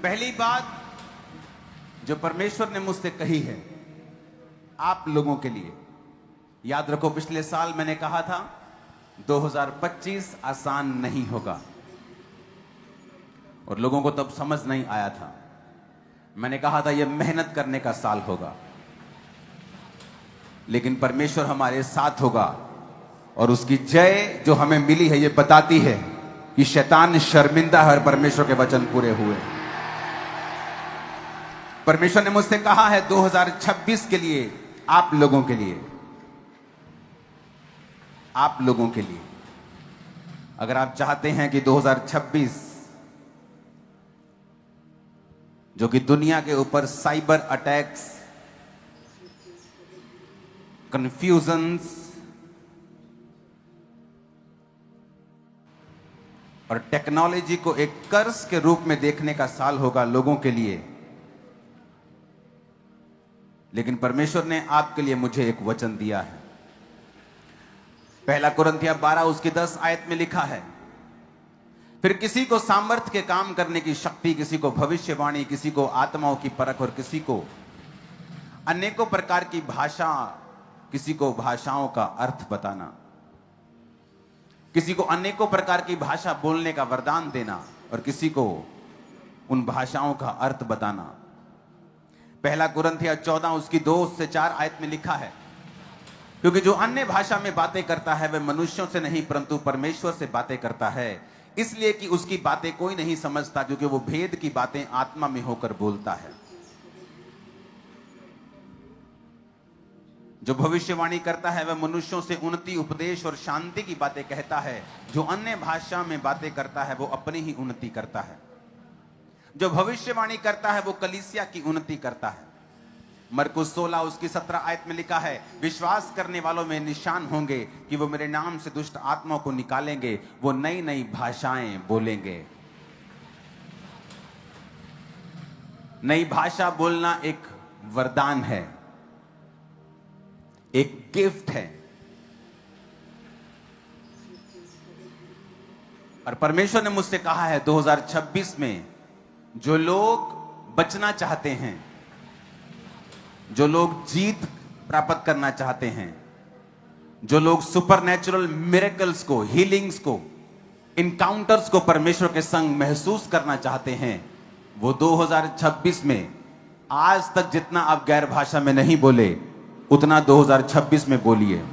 पहली बात जो परमेश्वर ने मुझसे कही है आप लोगों के लिए, याद रखो पिछले साल मैंने कहा था 2025 आसान नहीं होगा और लोगों को तब समझ नहीं आया था। मैंने कहा था यह मेहनत करने का साल होगा, लेकिन परमेश्वर हमारे साथ होगा और उसकी जय जो हमें मिली है यह बताती है कि शैतान शर्मिंदा है और परमेश्वर के वचन पूरे हुए। परमेश्वर ने मुझसे कहा है 2026 के लिए आप लोगों के लिए, आप लोगों के लिए, अगर आप चाहते हैं कि 2026 जो कि दुनिया के ऊपर साइबर अटैक्स, कंफ्यूजन्स और टेक्नोलॉजी को एक कर्स के रूप में देखने का साल होगा लोगों के लिए, लेकिन परमेश्वर ने आपके लिए मुझे एक वचन दिया है। पहला कुरिन्थियों 12 उसकी 10 आयत में लिखा है, फिर किसी को सामर्थ्य के काम करने की शक्ति, किसी को भविष्यवाणी, किसी को आत्माओं की परख और किसी को अनेकों प्रकार की भाषा, किसी को भाषाओं का अर्थ बताना, किसी को अनेकों प्रकार की भाषा बोलने का वरदान देना और किसी को उन भाषाओं का अर्थ बताना। पहला कुरिन्थियों 14 उसकी 2 से 4 आयत में लिखा है, क्योंकि जो अन्य भाषा में बातें करता है वह मनुष्यों से नहीं परंतु परमेश्वर से बातें करता है, इसलिए कि उसकी बातें कोई नहीं समझता, क्योंकि वो भेद की बातें आत्मा में होकर बोलता है। जो भविष्यवाणी करता है वह मनुष्यों से उन्नति, उपदेश और शांति की बातें कहता है। जो अन्य भाषा में बातें करता है वो अपनी ही उन्नति करता है। जो भविष्यवाणी करता है वो कलीसिया की उन्नति करता है। मरकुस 16 उसकी 17 आयत में लिखा है, विश्वास करने वालों में निशान होंगे कि वो मेरे नाम से दुष्ट आत्माओं को निकालेंगे, वो नई नई भाषाएं बोलेंगे। नई भाषा बोलना एक वरदान है, एक गिफ्ट है, और परमेश्वर ने मुझसे कहा है 2026 में जो लोग बचना चाहते हैं, जो लोग जीत प्राप्त करना चाहते हैं, जो लोग सुपरनैचुरल मिरेकल्स को, हीलिंग्स को, इनकाउंटर्स को परमेश्वर के संग महसूस करना चाहते हैं, वो 2026 में आज तक जितना आप गैर भाषा में नहीं बोले उतना 2026 में बोलिए।